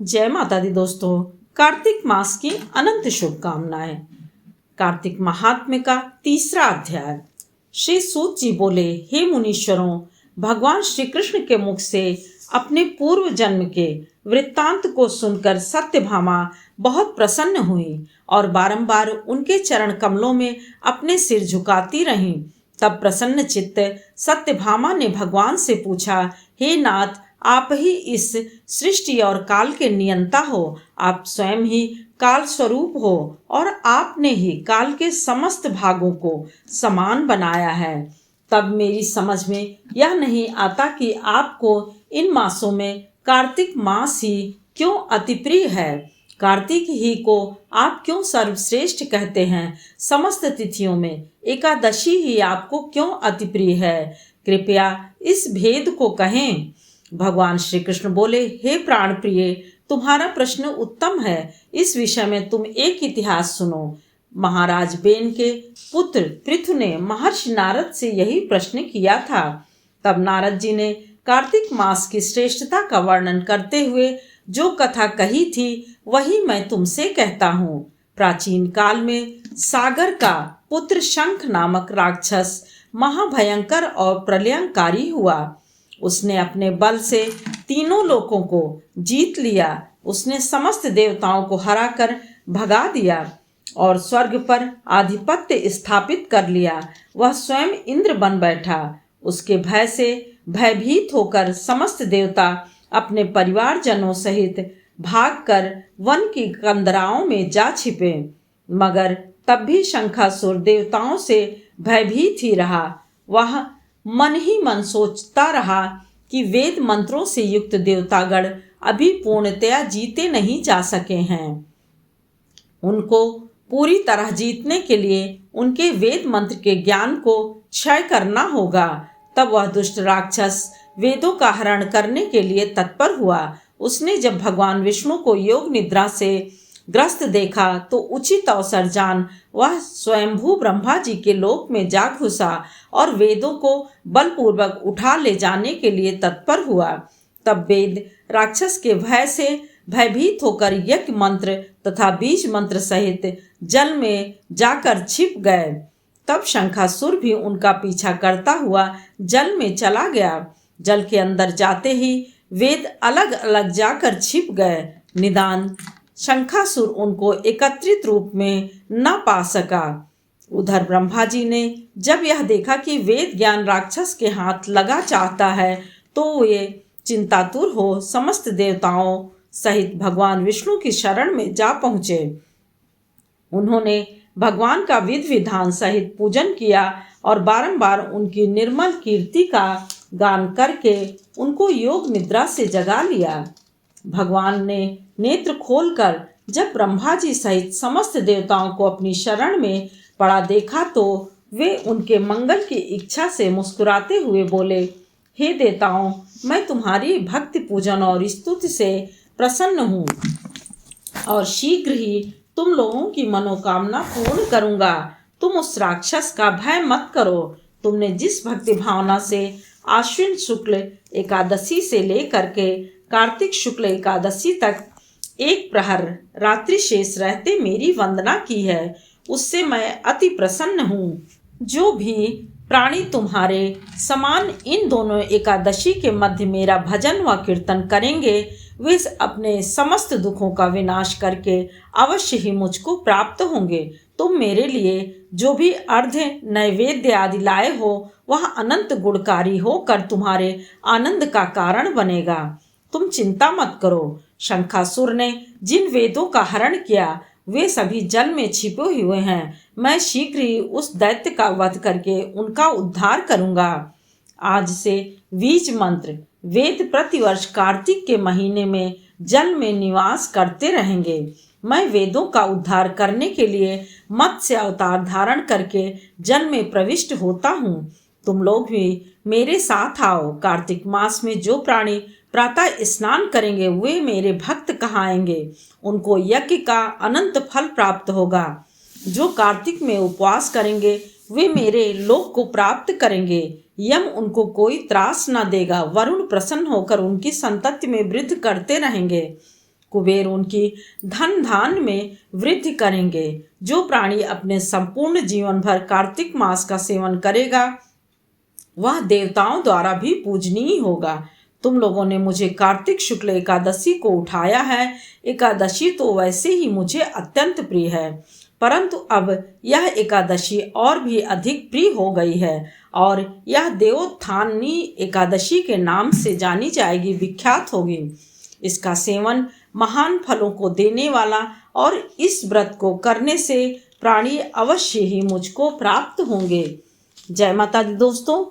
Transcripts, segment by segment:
जय माता दी दोस्तों। कार्तिक मास की अनंत शुभकामनाएं। कार्तिक महात्म्य का तीसरा अध्याय। श्री सूत जी बोले, हे मुनीश्वरों, भगवान श्री कृष्ण के मुख से अपने पूर्व जन्म के वृत्तांत को सुनकर सत्यभामा बहुत प्रसन्न हुई और बारंबार उनके चरण कमलों में अपने सिर झुकाती रहीं। तब प्रसन्न चित्त सत्यभामा ने भगवान से पूछा, हे नाथ, आप ही इस सृष्टि और काल के नियंता हो। आप स्वयं ही काल स्वरूप हो और आपने ही काल के समस्त भागों को समान बनाया है। तब मेरी समझ में यह नहीं आता कि आपको इन मासों में कार्तिक मास ही क्यों अति प्रिय है। कार्तिक ही को आप क्यों सर्वश्रेष्ठ कहते हैं। समस्त तिथियों में एकादशी ही आपको क्यों अति प्रिय है। कृपया इस भेद को कहें। भगवान श्री कृष्ण बोले, हे प्राण प्रिय, तुम्हारा प्रश्न उत्तम है। इस विषय में तुम एक इतिहास सुनो। महाराज बेन के पुत्र पृथु ने महर्षि नारद से यही प्रश्न किया था। तब नारद जी ने कार्तिक मास की श्रेष्ठता का वर्णन करते हुए जो कथा कही थी वही मैं तुमसे कहता हूँ। प्राचीन काल में सागर का पुत्र शंख नामक राक्षस महाभयंकर और प्रलयंकारी हुआ। उसने अपने बल से तीनों लोकों को जीत लिया। उसने समस्त देवताओं को हराकर भगा दिया और स्वर्ग पर आधिपत्य स्थापित कर लिया। वह स्वयं इंद्र बन बैठा। उसके भय से भयभीत होकर समस्त देवता अपने परिवारजनों सहित भागकर वन की कंदराओं में जा छिपे। मगर तब भी शंखासुर देवताओं से भयभीत ही रहा। वह मन ही मन सोचता रहा कि वेद मंत्रों से युक्त देवतागण अभी पूर्णतया जीते नहीं जा सके हैं। उनको पूरी तरह जीतने के लिए उनके वेद मंत्र के ज्ञान को क्षय करना होगा। तब वह दुष्ट राक्षस वेदों का हरण करने के लिए तत्पर हुआ। उसने जब भगवान विष्णु को योग निद्रा से ग्रस्त देखा तो उचित अवसर जान वह स्वयंभू ब्रह्मा जी के लोक में जा घुसा और वेदों को बलपूर्वक उठा ले जाने के लिए तत्पर हुआ। तब वेद राक्षस के भय से भयभीत होकर यज्ञ मंत्र तथा बीज मंत्र सहित जल में जाकर छिप गए। तब शंखासुर भी उनका पीछा करता हुआ जल में चला गया। जल के अंदर जाते ही वेद अलग अलग जाकर छिप गए। निदान शंखासुर उनको एकत्रित रूप में न पा सका। उधर ब्रह्मा जी ने जब यह देखा कि वेद ज्ञान राक्षस के हाथ लगा चाहता है तो वे चिंतातुर हो समस्त देवताओं सहित भगवान विष्णु की शरण में जा पहुँचे। उन्होंने भगवान का विधि विधान सहित पूजन किया और बारंबार उनकी निर्मल कीर्ति का गान करके उनको योग निद्रा से जगा लिया। भगवान ने नेत्र खोलकर जब ब्रह्मा जी सहित समस्त देवताओं को अपनी शरण में पड़ा देखा तो वे उनके मंगल की इच्छा से मुस्कुराते हुए बोले, हे देवताओं, मैं तुम्हारी भक्ति पूजन और स्तुति से प्रसन्न हूँ और शीघ्र ही तुम लोगों की मनोकामना पूर्ण करूँगा। तुम उस राक्षस का भय मत करो। तुमने जिस भक्ति भावना से आश्विन शुक्ल एकादशी से लेकर के कार्तिक शुक्ल एकादशी तक एक प्रहर रात्रि शेष रहते मेरी वंदना की है, उससे मैं अति प्रसन्न हूँ। जो भी प्राणी तुम्हारे समान इन दोनों एकादशी के मध्य मेरा भजन व कीर्तन करेंगे वे अपने समस्त दुखों का विनाश करके अवश्य ही मुझको प्राप्त होंगे। तुम मेरे लिए जो भी अर्घ नैवेद्य आदि लाए हो वह अनंत गुणकारी होकर तुम्हारे आनंद का कारण बनेगा। तुम चिंता मत करो। शंखासुर ने जिन वेदों का हरण किया वे सभी जल में छिपे हुए हैं। मैं शीघ्र ही उस दैत्य का वध करके उनका उद्धार करूंगा। आज से बीज मंत्र वेद प्रतिवर्ष कार्तिक के महीने में जल में निवास करते रहेंगे। मैं वेदों का उद्धार करने के लिए मत्स्य अवतार धारण करके जल में प्रविष्ट होता हूँ। तुम लोग भी मेरे साथ आओ। कार्तिक मास में जो प्राणी प्रातः स्नान करेंगे वे मेरे भक्त कहाएंगे। उनको यज्ञ का अनंत फल प्राप्त होगा। जो कार्तिक में उपवास करेंगे वे मेरे लोक को प्राप्त करेंगे। यम उनको कोई त्रास न देगा। वरुण प्रसन्न होकर उनकी संतति में वृद्धि करते रहेंगे। कुबेर उनकी धन धान में वृद्धि करेंगे। जो प्राणी अपने संपूर्ण जीवन भर कार्तिक मास का सेवन करेगा वह देवताओं द्वारा भी पूजनीय होगा। तुम लोगों ने मुझे कार्तिक शुक्ल एकादशी को उठाया है। एकादशी तो वैसे ही मुझे अत्यंत प्रिय है, परंतु अब यह एकादशी और भी अधिक प्रिय हो गई है और यह देवोत्थानी एकादशी के नाम से जानी जाएगी, विख्यात होगी। इसका सेवन महान फलों को देने वाला और इस व्रत को करने से प्राणी अवश्य ही मुझको प्राप्त होंगे। जय माता दी दोस्तों,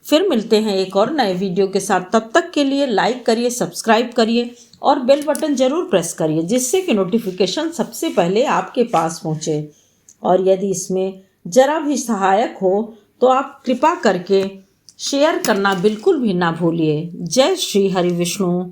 फिर मिलते हैं एक और नए वीडियो के साथ। तब तक के लिए लाइक करिए, सब्सक्राइब करिए और बेल बटन जरूर प्रेस करिए, जिससे कि नोटिफिकेशन सबसे पहले आपके पास पहुंचे। और यदि इसमें जरा भी सहायक हो तो आप कृपा करके शेयर करना बिल्कुल भी ना भूलिए। जय श्री हरि विष्णु।